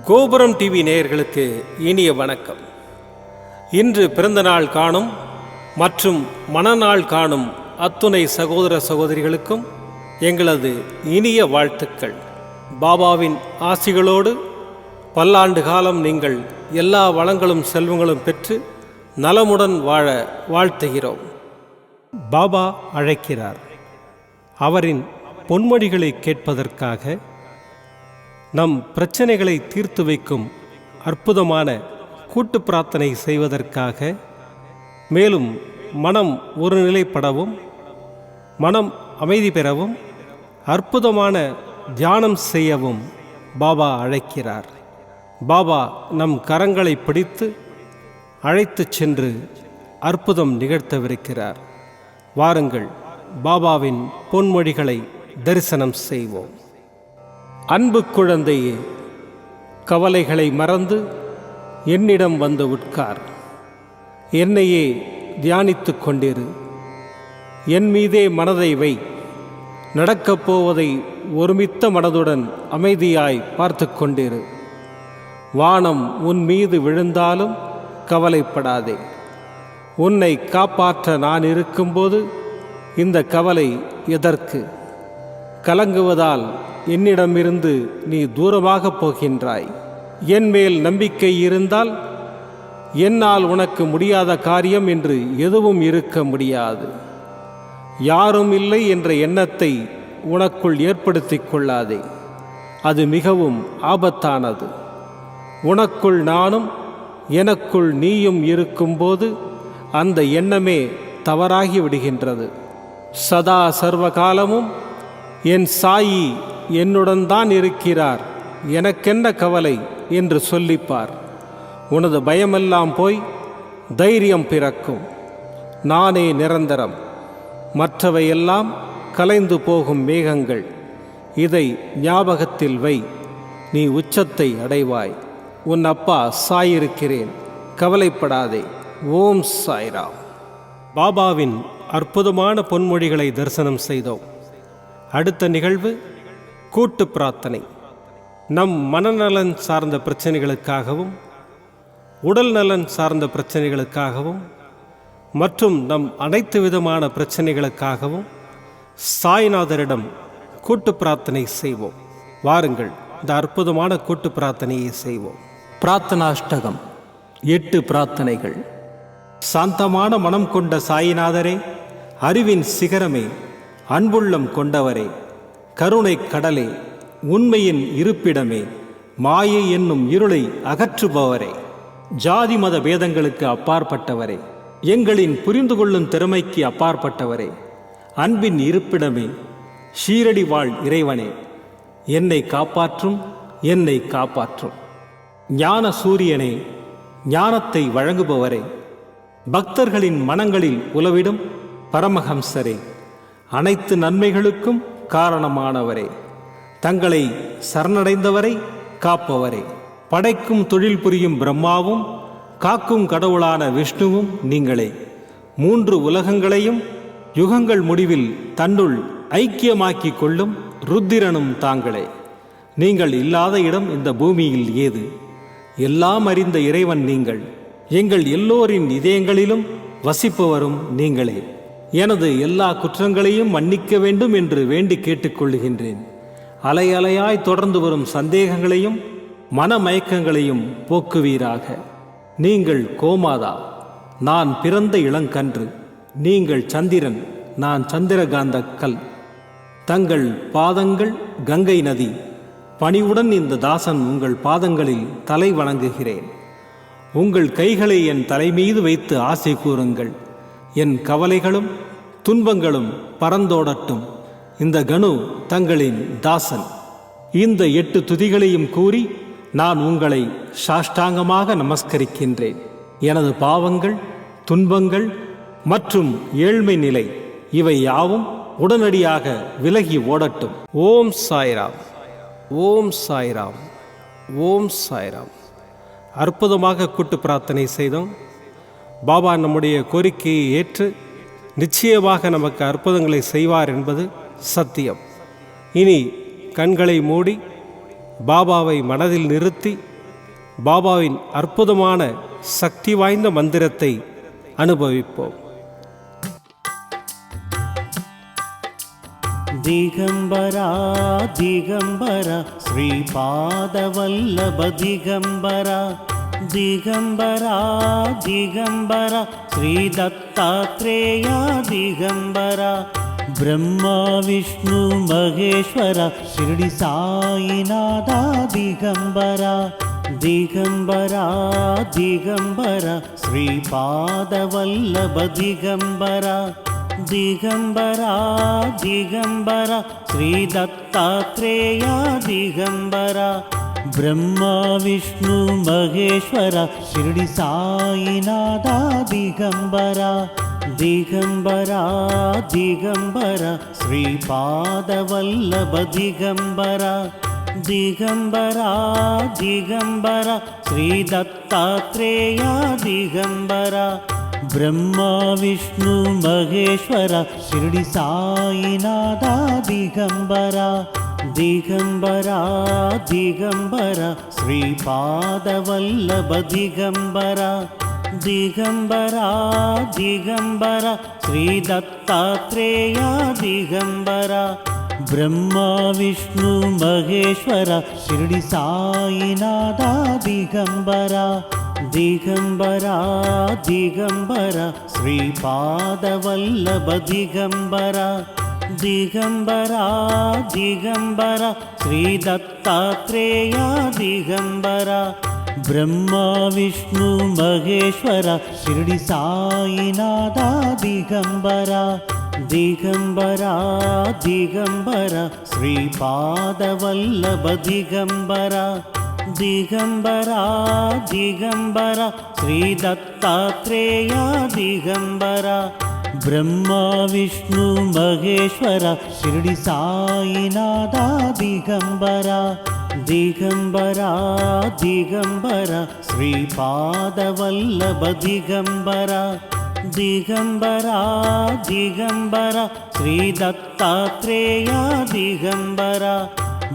கோபுரம் டிவி நேயர்களுக்கு இனிய வணக்கம். இன்று பிறந்தநாள் காணும் மற்றும் மணநாள் காணும் அத்துணை சகோதர சகோதரிகளுக்கும் எங்களது இனிய வாழ்த்துக்கள். பாபாவின் ஆசிகளோடு பல்லாண்டு காலம் நீங்கள் எல்லா வளங்களும் செல்வங்களும் பெற்று நலமுடன் வாழ வாழ்த்துகிறோம். பாபா அழைக்கிறார். அவரின் பொன்மொழிகளை கேட்பதற்காக, நம் பிரச்சனைகளை தீர்த்து வைக்கும் அற்புதமான கூட்டு பிரார்த்தனை செய்வதற்காக, மேலும் மனம் ஒருநிலைப்படவும் மனம் அமைதி பெறவும் அற்புதமான தியானம் செய்யவும் பாபா அழைக்கிறார். பாபா நம் கரங்களை பிடித்து அழைத்து சென்று அற்புதம் நிகழ்த்தவிருக்கிறார். வாருங்கள், பாபாவின் பொன்மொழிகளை தரிசனம் செய்வோம். அன்பு குழந்தையே, கவலைகளை மறந்து என்னிடம் வந்து உட்கார். என்னையே தியானித்து கொண்டிரு. என் மீதே மனதை வை. நடக்கப் போவதை ஒருமித்த மனதுடன் அமைதியாய் பார்த்து கொண்டிரு. வானம் உன் மீது விழுந்தாலும் கவலைப்படாதே. உன்னை காப்பாற்ற நான் இருக்கும்போது இந்த கவலை எதற்கு? கலங்குவதால் என்னிடமிருந்து நீ தூரமாக போகின்றாய். என் மேல் நம்பிக்கை இருந்தால் என்னால் உனக்கு முடியாத காரியம் என்று எதுவும் இருக்க முடியாது. யாரும் இல்லை என்ற எண்ணத்தை உனக்குள் ஏற்படுத்திக் கொள்ளாதே. அது மிகவும் ஆபத்தானது. உனக்குள் நானும் எனக்குள் நீயும் இருக்கும்போது அந்த எண்ணமே தவறாகி விடுகின்றது. சதா சர்வகாலமும் என் சாயி என்னுடன் தான் இருக்கிறார், எனக்கென்ன கவலை என்று சொல்லிப்பார். உனது பயமெல்லாம் போய் தைரியம் பிறக்கும். நானே நிரந்தரம், மற்றவையெல்லாம் கலைந்து போகும் மேகங்கள். இதை ஞாபகத்தில் வை. நீ உச்சத்தை அடைவாய். உன் அப்பா சாயிருக்கிறேன், கவலைப்படாதே. ஓம் சாய்ராம். பாபாவின் அற்புதமான பொன்மொழிகளை தரிசனம் செய்தோம். அடுத்த நிகழ்வு கூட்டு பிரார்த்தனை. நம் மனநலன் சார்ந்த பிரச்சனைகளுக்காகவும் உடல் நலன் சார்ந்த பிரச்சனைகளுக்காகவும் மற்றும் நம் அனைத்து விதமான பிரச்சனைகளுக்காகவும் சாய்நாதரிடம் கூட்டு பிரார்த்தனை செய்வோம். வாருங்கள், இந்த அற்புதமான கூட்டு பிரார்த்தனையை செய்வோம். பிரார்த்தனாஷ்டகம். 8 பிரார்த்தனைகள். சாந்தமான மனம் கொண்ட சாயிநாதரே, அறிவின் சிகரமே, அன்புள்ளம் கொண்டவரே, கருணை கடலே, உண்மையின் இருப்பிடமே, மாயை என்னும் இருளை அகற்றுபவரே, ஜாதி மத பேதங்களுக்கு அப்பாற்பட்டவரே, எங்களின் புரிந்து கொள்ளும் திறமைக்கு அப்பாற்பட்டவரே, அன்பின் இருப்பிடமே, ஷீரடி வாழ் இறைவனே, என்னை காப்பாற்றும், என்னை காப்பாற்றும். ஞான சூரியனே, ஞானத்தை வழங்குபவரே, பக்தர்களின் மனங்களில் உலவிடும் பரமஹம்சரே, அனைத்து நன்மைகளுக்கும் காரணமானவரே, தங்களை சரணடைந்தவரை காப்பவரே, படைக்கும் தொழில் புரியும் பிரம்மாவும் காக்கும் கடவுளான விஷ்ணுவும் நீங்களே. 3 உலகங்களையும் யுகங்கள் முடிவில் தன்னுள் ஐக்கியமாக்கிக் கொள்ளும் ருத்திரனும் தாங்களே. நீங்கள் இல்லாத இடம் இந்த பூமியில் ஏது? எல்லாம் அறிந்த இறைவன் நீங்கள். எங்கள் எல்லோரின் இதயங்களிலும் வசிப்பவரும் நீங்களே. எனது எல்லா குற்றங்களையும் மன்னிக்க வேண்டும் என்று வேண்டி கேட்டுக்கொள்ளுகின்றேன். அலை அலையாய் தொடர்ந்து வரும் சந்தேகங்களையும் மனமயக்கங்களையும் போக்குவீராக. நீங்கள் கோமாதா, நான் பிறந்த இளங்கன்று. நீங்கள் சந்திரன், நான் சந்திரகாந்த கல். தங்கள் பாதங்கள் கங்கை நதி. பணிவுடன் இந்த தாசன் உங்கள் பாதங்களில் தலை வணங்குகிறேன். உங்கள் கைகளை என் தலைமீது வைத்து ஆசை கூறுங்கள். என் கவலைகளும் துன்பங்களும் பறந்தோடட்டும். இந்த கணு தங்களின் தாசன். இந்த 8 துதிகளையும் கூறி நான் உங்களை சாஷ்டாங்கமாக நமஸ்கரிக்கின்றேன். எனது பாவங்கள், துன்பங்கள் மற்றும் ஏழ்மை நிலை இவை யாவும் உடனடியாக விலகி ஓடட்டும். ஓம் சாய்ராம், ஓம் சாய்ராம், ஓம் சாய்ராம். அற்புதமாக கூட்டு பிரார்த்தனை செய்தோம். பாபா நம்முடைய கோரிக்கையை ஏற்று நிச்சயமாக நமக்கு அற்புதங்களை செய்வார் என்பது சத்தியம். இனி கண்களை மூடி பாபாவை மனதில் நிறுத்தி பாபாவின் அற்புதமான சக்தி வாய்ந்த மந்திரத்தை அனுபவிப்போம். ದಿಗಂಬರ ದಿಗಂಬರ ಶ್ರೀಪಾದವಲ್ಲಭ ದಿಗಂಬರ ದಿಗಂಬರ ದಿಗಂಬರ ಶ್ರೀ ದತ್ತಾತ್ರೇಯ ದಿಗಂಬರ ಬ್ರಹ್ಮ ವಿಷ್ಣು ಮಹೇಶ್ವರ ಶಿರಡಿ ಸಾಯಿನಾಥ ದಿಗಂಬರ ದಿಗಂಬರ ದಿಗಂಬರ ಶ್ರೀಪಾದವಲ್ಲಭ ದಿಗಂಬರ ದಿಗಂಬರ ದಿಗಂಬರ ಶ್ರೀ ದತ್ತಾತ್ರೇಯ ದಿಗಂಬರ ಬ್ರಹ್ಮ ವಿಷ್ಣು ಮಹೇಶ್ವರ ಶಿರಡಿ ಸಾಯಿನಾಥ ದಿಗಂಬರ ದಿಗಂಬರ ದಿಗಂಬರ ಶ್ರೀಪಾದವಲ್ಲಭ ದಿಗಂಬರ ದಿಗಂಬರ ದಿಗಂಬರ ಶ್ರೀ ದತ್ತಾತ್ರೇಯ ದಿಗಂಬರ ಬ್ರಹ್ಮ ವಿಷ್ಣು ಮಹೇಶ್ವರ ಶಿರಡಿ ಸಾಯಿನಾಥ ದಿಗಂಬರ ದಿಗಂಬರ ದಿಗಂಬರ ಶ್ರೀಪಾದವಲ್ಲಭ ದಿಗಂಬರ ದಿಗಂಬರ ದಿಗಂಬರ ಶ್ರೀ ದತ್ತಾತ್ರೇಯ ದಿಗಂಬರ ಬ್ರಹ್ಮ ವಿಷ್ಣು ಮಹೇಶ್ವರ ಶಿರಡಿ ಸಾಯಿನಾಥ ದಿಗಂಬರ ದಿಗಂಬರ ದಿಗಂಬರ ಶ್ರೀಪಾದವಲ್ಲಭ ದಿಗಂಬರ ದಿಗಂಬರ ದಿಗಂಬರ ಶ್ರೀ ದತ್ತಾತ್ರೇಯ ದಿಗಂಬರ ಬ್ರಹ್ಮ ವಿಷ್ಣು ಮಹೇಶ್ವರ ಶಿರಡಿ ಸಾಯಿನಾಥ ದಿಗಂಬರ ದಿಗಂಬರ ದಿಗಂಬರ ಶ್ರೀಪಾದವಲ್ಲಭ ದಿಗಂಬರ ದಿಗಂಬರ ದಿಗಂಬರ ಶ್ರೀ ದತ್ತಾತ್ರೇಯ ದಿಗಂಬರ ಬ್ರಹ್ಮ ವಿಷ್ಣು ಮಹೇಶ್ವರ ಶಿರಡಿ ಸಾಯಿನಾಥ ದಿಗಂಬರ ದಿಗಂಬರ ದಿಗಂಬರ ಶ್ರೀಪಾದವಲ್ಲಭ ದಿಗಂಬರ ದಿಗಂಬರ ದಿಗಂಬರ ಶ್ರೀ ದತ್ತಾತ್ರೇಯ ದಿಗಂಬರ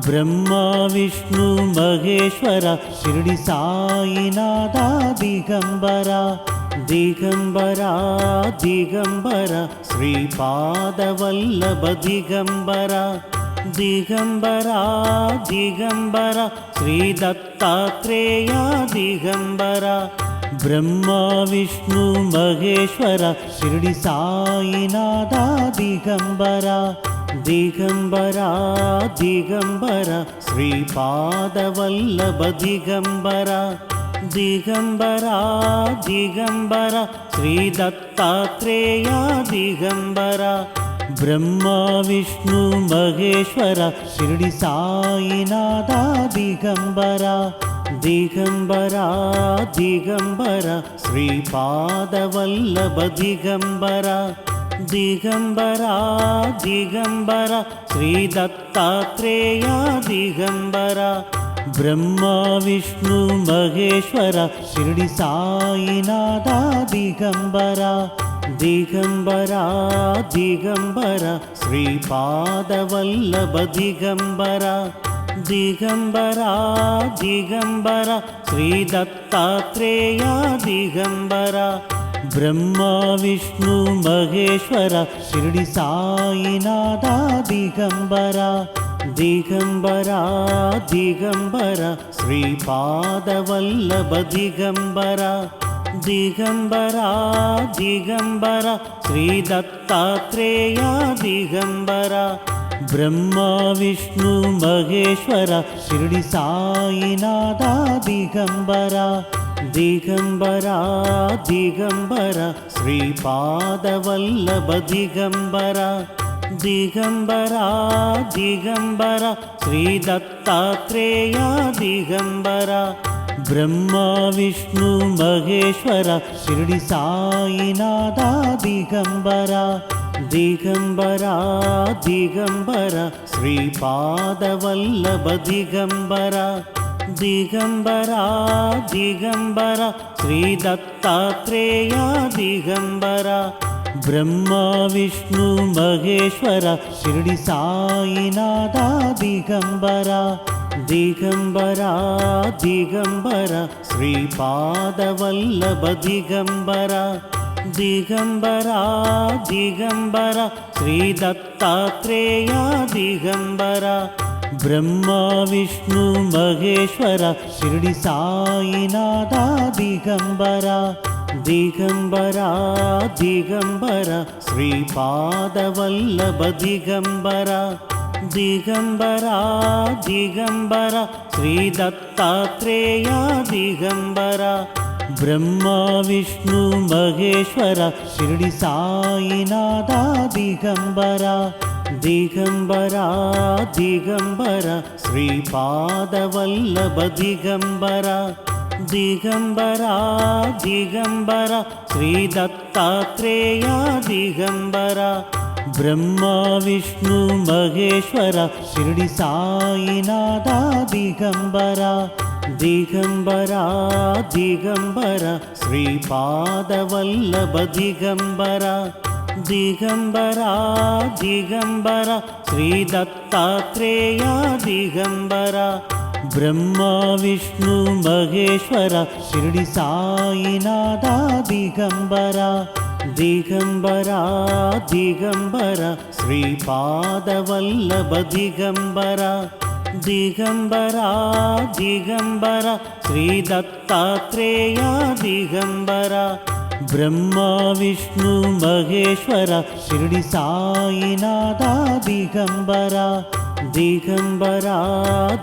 ಬ್ರಹ್ಮ ವಿಷ್ಣು ಮಹೇಶ್ವರ ಶಿರಡಿ ಸಾಯಿನಾಥ ದಿಗಂಬರ ದಿಗಂಬರ ದಿಗಂಬರ ಶ್ರೀಪಾದವಲ್ಲಭ ದಿಗಂಬರ ದಿಗಂಬರ ದಿಗಂಬರ ಶ್ರೀ ದತ್ತಾತ್ರೇಯ ದಿಗಂಬರ ಬ್ರಹ್ಮ ವಿಷ್ಣು ಮಹೇಶ್ವರ ಶಿರಡಿ ಸಾಯಿನಾಥ ದಿಗಂಬರ ದಿಗಂಬರ ದಿಗಂಬರ ಶ್ರೀಪಾದವಲ್ಲಭ ದಿಗಂಬರ ದಿಗಂಬರ ದಿಗಂಬರ ಶ್ರೀ ದತ್ತಾತ್ರೇಯ ದಿಗಂಬರ ಬ್ರಹ್ಮ ವಿಷ್ಣು ಮಹೇಶ್ವರ ಶಿರಡಿ ಸಾಯಿನಾಥ ದಿಗಂಬರ ದಿಗಂಬರ ದಿಗಂಬರ ಶ್ರೀಪಾದವಲ್ಲಭ ದಿಗಂಬರ ದಿಗಂಬರ ದಿಗಂಬರ ಶ್ರೀ ದತ್ತಾತ್ರೇಯ ದಿಗಂಬರ ಬ್ರಹ್ಮ ವಿಷ್ಣು ಮಹೇಶ್ವರ ಶಿರಡಿ ಸಾಯಿನಾಥ ದಿಗಂಬರ ದಿಗಂಬರ ದಿಗಂಬರ ಶ್ರೀಪಾದವಲ್ಲಭ ದಿಗಂಬರ ದಿಗಂಬರ ದಿಗಂಬರ ಶ್ರೀ ದತ್ತಾತ್ರೇಯ ದಿಗಂಬರ ಬ್ರಹ್ಮ ವಿಷ್ಣು ಮಹೇಶ್ವರ ಶಿರಡಿ ಸಾಯಿನಾಥ ದಿಗಂಬರ ದಿಗಂಬರ ದಿಗಂಬರ ಶ್ರೀಪಾದವಲ್ಲಭ ದಿಗಂಬರ ದಿಗಂಬರ ದಿಗಂಬರ ಶ್ರೀ ದತ್ತಾತ್ರೇಯ ದಿಗಂಬರ ಬ್ರಹ್ಮ ವಿಷ್ಣು ಮಹೇಶ್ವರ ಶಿರಡಿ ಸಾಯಿನಾಥ ದಿಗಂಬರ ದಿಗಂಬರ ದಿಗಂಬರ ಶ್ರೀಪಾದವಲ್ಲಭ ದಿಗಂಬರ ದಿಗಂಬರ ದಿಗಂಬರ ಶ್ರೀ ದತ್ತಾತ್ರೇಯ ದಿಗಂಬರ ಬ್ರಹ್ಮ ವಿಷ್ಣು ಮಹೇಶ್ವರ ಶಿರಡಿ ಸಾಯಿನಾಥ ದಿಗಂಬರ ದಿಗಂಬರ ದಿಗಂಬರ ಶ್ರೀಪಾದವಲ್ಲಭ ದಿಗಂಬರ ದಿಗಂಬರ ದಿಗಂಬರ ಶ್ರೀ ದತ್ತಾತ್ರೇಯ ದಿಗಂಬರ ಬ್ರಹ್ಮ ವಿಷ್ಣು ಮಹೇಶ್ವರ ಶಿರಡಿ ಸಾಯಿನಾಥ ದಿಗಂಬರ ದಿಗಂಬರ ದಿಗಂಬರ ಶ್ರೀಪಾದವಲ್ಲಭ ದಿಗಂಬರ ದಿಗಂಬರ ದಿಗಂಬರ ಶ್ರೀ ದತ್ತಾತ್ರೇಯ ದಿಗಂಬರ ಬ್ರಹ್ಮ ವಿಷ್ಣು ಮಹೇಶ್ವರ ಶಿರ್ಡಿ ಸಾಯಿನಾಥ ದಿಗಂಬರ ದಿಗಂಬರ ದಿಗಂಬರ ಶ್ರೀಪಾದವಲ್ಲಭ ದಿಗಂಬರ ದಿಗಂಬರ ದಿಗಂಬರ ಶ್ರೀ ದತ್ತಾತ್ರೇಯ ದಿಗಂಬರ ಬ್ರಹ್ಮ ವಿಷ್ಣು ಮಹೇಶ್ವರ ಶಿರ್ಡಿ ಸಾಯಿನಾಥ ದಿಗಂಬರ ದಿಗಂಬರ ದಿಗಂಬರ ಶ್ರೀಪಾದವಲ್ಲಭ ದಿಗಂಬರ ದಿಗಂಬರ ದಿಗಂಬರ ಶ್ರೀ ದತ್ತಾತ್ರೇಯ ದಿಗಂಬರ ಬ್ರಹ್ಮ ವಿಷ್ಣು ಮಹೇಶ್ವರ ಶಿರ್ಡಿ ಸಾಯಿನಾಥ ದಿಗಂಬರ ದಿಗಂಬರ ದಿಗಂಬರ ಶ್ರೀಪಾದವಲ್ಲಭ ದಿಗಂಬರ ದಿಗಂಬರ ದಿಗಂಬರ ಶ್ರೀ ದತ್ತಾತ್ರೇಯ ದಿಗಂಬರ ಬ್ರಹ್ಮ ವಿಷ್ಣು ಮಹೇಶ್ವರ ಶಿರ್ಡಿ ಸಾಯಿನಾಥ ದಿಗಂಬರ ದಿಗಂಬರ ದಿಗಂಬರ ಶ್ರೀಪಾದವಲ್ಲಭ ದಿಗಂಬರ ದಿಗಂಬರ ದಿಗಂಬರ ಶ್ರೀ ದತ್ತಾತ್ರೇಯ ದಿಗಂಬರ ಬ್ರಹ್ಮ ವಿಷ್ಣು ಮಹೇಶ್ವರ ಶಿರ್ಡಿ ಸಾಯಿನಾಥ ದಿಗಂಬರ ದಿಗಂಬರ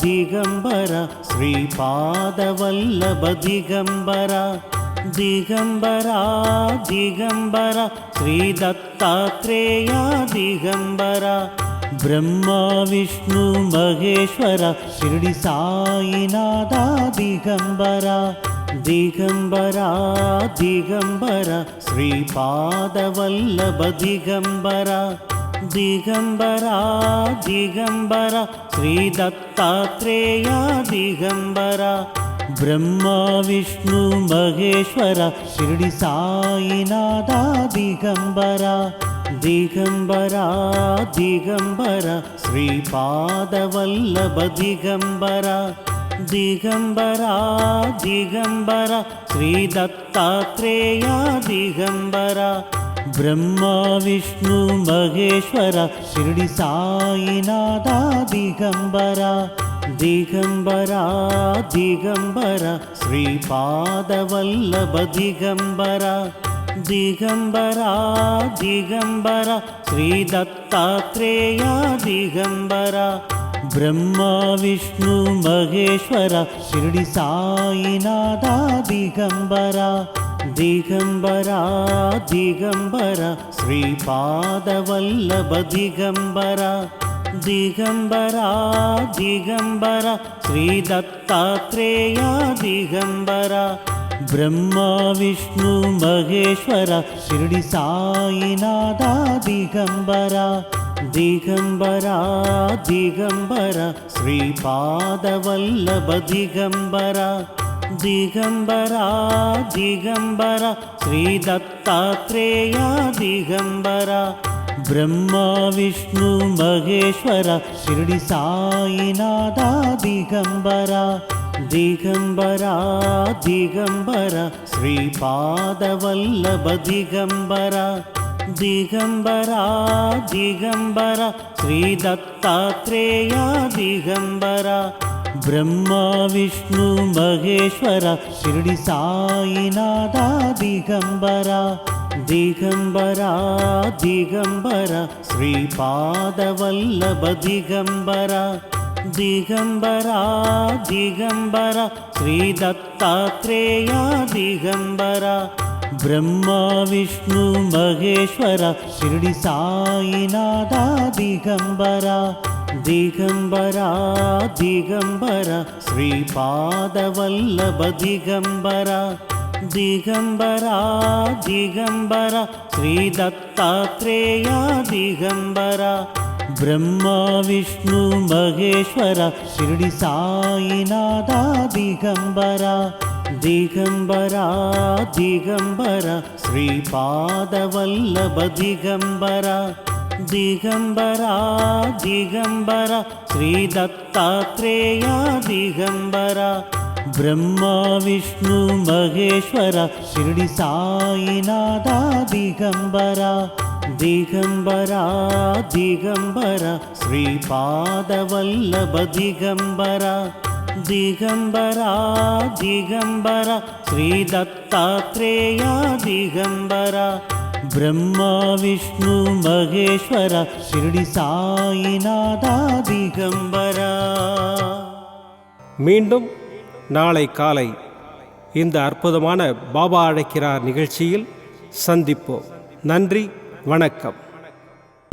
ದಿಗಂಬರ ಶ್ರೀಪಾದವಲ್ಲಭ ದಿಗಂಬರ ದಿಗಂಬರ ದಿಗಂಬರ ಶ್ರೀ ದತ್ತಾತ್ರೇಯ ದಿಗಂಬರ ಬ್ರಹ್ಮ ವಿಷ್ಣು ಮಹೇಶ್ವರ ಶಿರ್ಡಿ ಸಾಯಿನಾಥ ದಿಗಂಬರ ದಿಗಂಬರ ದಿಗಂಬರ ಶ್ರೀಪಾದವಲ್ಲಭ ದಿಗಂಬರ ದಿಗಂಬರ ದಿಗಂಬರ ಶ್ರೀ ದತ್ತಾತ್ರೇಯ ದಿಗಂಬರ ಬ್ರಹ್ಮ ವಿಷ್ಣು ಮಹೇಶ್ವರ ಶಿರ್ಡಿ ಸಾಯಿನಾಥ ದಿಗಂಬರ ದಿಗಂಬರ ದಿಗಂಬರ ಶ್ರೀಪಾದವಲ್ಲಭ ದಿಗಂಬರ ದಿಗಂಬರ ದಿಗಂಬರ ಶ್ರೀ ದತ್ತಾತ್ರೇಯ ದಿಗಂಬರ ಬ್ರಹ್ಮ ವಿಷ್ಣು ಮಹೇಶ್ವರ ಶಿರ್ಡಿ ಸಾಯಿನಾಥ ದಿಗಂಬರ ದಿಗಂಬರ ದಿಗಂಬರ ಶ್ರೀಪಾದವಲ್ಲಭ ದಿಗಂಬರ ದಿಗಂಬರ ದಿಗಂಬರ ಶ್ರೀ ದತ್ತಾತ್ರೇಯ ದಿಗಂಬರ ಬ್ರಹ್ಮ ವಿಷ್ಣು ಮಹೇಶ್ವರ ಶಿರ್ಡಿ ಸಾಯಿನಾಥ ದಿಗಂಬರ ದಿಗಂಬರ ದಿಗಂಬರ ಶ್ರೀಪಾದವಲ್ಲಭ ದಿಗಂಬರ ದಿಗಂಬರ ದಿಗಂಬರ ಶ್ರೀ ದತ್ತಾತ್ರೇಯ ದಿಗಂಬರ ಬ್ರಹ್ಮ ವಿಷ್ಣು ಮಹೇಶ್ವರ ಶಿರ್ಡಿ ಸಾಯಿನಾಥ ದಿಗಂಬರ ದಿಗಂಬರ ದಿಗಂಬರ ಶ್ರೀಪಾದವಲ್ಲಭ ದಿಗಂಬರ ದಿಗಂಬರ ದಿಗಂಬರ ಶ್ರೀ ದತ್ತಾತ್ರೇಯ ದಿಗಂಬರ ಬ್ರಹ್ಮ ವಿಷ್ಣು ಮಹೇಶ್ವರ ಶಿರ್ಡಿ ಸಾಯಿನಾಥ ದಿಗಂಬರ ದಿಗಂಬರ ದಿಗಂಬರ ಶ್ರೀಪಾದವಲ್ಲಭ ದಿಗಂಬರ ದಿಗಂಬರ ದಿಗಂಬರ ಶ್ರೀ ದತ್ತಾತ್ರೇಯ ದಿಗಂಬರ ಬ್ರಹ್ಮ ವಿಷ್ಣು ಮಹೇಶ್ವರ ಶಿರ್ಡಿ ಸಾಯಿನಾಥ ದಿಗಂಬರ ದಿಗಂಬರ ದಿಗಂಬರ ಶ್ರೀಪಾದವಲ್ಲಭ ದಿಗಂಬರ ದಿಗಂಬರ ದಿಗಂಬರ ಶ್ರೀ ದತ್ತಾತ್ರೇಯ ದಿಗಂಬರ ಬ್ರಹ್ಮ ವಿಷ್ಣು ಮಹೇಶ್ವರ ಶಿರ್ಡಿ ಸಾಯಿನಾಥ ದಿಗಂಬರ ದಿಗಂಬರ ದಿಗಂಬರ ಶ್ರೀಪಾದವಲ್ಲಭ ದಿಗಂಬರ ದಿಗಂಬರ ದಿಗಂಬರ ಶ್ರೀ ದತ್ತಾತ್ರೇಯ ದಿಗಂಬರ ಬ್ರಹ್ಮ ವಿಷ್ಣು ಮಹೇಶ್ವರ ಶಿರ್ಡಿ ಸಾಯಿನಾಥ ದಿಗಂಬರ ದಿಗಂಬರ ದಿಗಂಬರ ಶ್ರೀಪಾದವಲ್ಲಭ ದಿಗಂಬರ ದಿಗಂಬರ ದಿಗಂಬರ ಶ್ರೀ ದತ್ತಾತ್ರೇಯ ದಿಗಂಬರ ಬ್ರಹ್ಮ ವಿಷ್ಣು ಮಹೇಶ್ವರ ಶಿರಡಿ ಸಾಯಿನಾಥ ದಿಗಂಬರ ದಿಗಂಬರ ದಿಗಂಬರ ಶ್ರೀಪಾದವಲ್ಲಭ ದಿಗಂಬರ ದಿಗಂಬರ ದಿಗಂಬರ ಶ್ರೀ ದತ್ತಾತ್ರೇಯ ದಿಗಂಬರ ಬ್ರಹ್ಮ ವಿಷ್ಣು ಮಹೇಶ್ವರ ಶಿರಡಿ சாயிநாத ದಿಗಂಬರ. மீண்டும் நாளை காலை இந்த அற்புதமான பாபா அழைக்கிறார் நிகழ்ச்சியில் சந்திப்போம். நன்றி, வணக்கம்.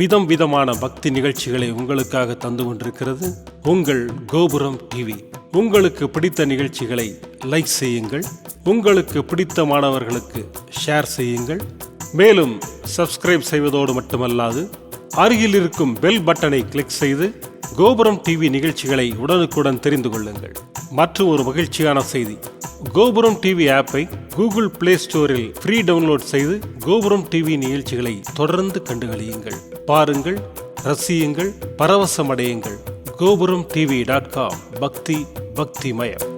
விதம் விதமான பக்தி நிகழ்ச்சிகளை உங்களுக்காக தந்து கொண்டிருக்கிறது உங்கள் கோபுரம் டிவி. உங்களுக்கு பிடித்த நிகழ்ச்சிகளை லைக் செய்யுங்கள், உங்களுக்கு பிடித்த மாணவர்களுக்கு ஷேர் செய்யுங்கள். மேலும் சப்ஸ்கிரைப் செய்வதோடு மட்டுமல்லாது அருகில் இருக்கும் பெல் பட்டனை கிளிக் செய்து கோபுரம் டிவி நிகழ்ச்சிகளை உடனுக்குடன் தெரிந்து கொள்ளுங்கள். மற்றும் ஒரு மகிழ்ச்சியான செய்தி, கோபுரம் டிவி ஆப்பை கூகுள் பிளே ஸ்டோரில் ஃப்ரீ டவுன்லோட் செய்து கோபுரம் டிவி நிகழ்ச்சிகளை தொடர்ந்து கண்டுகளியுங்கள். பாருங்கள், ரசியுங்கள், பரவசமடையுங்கள். gopuramtv.com. பக்தி பக்திமயம்.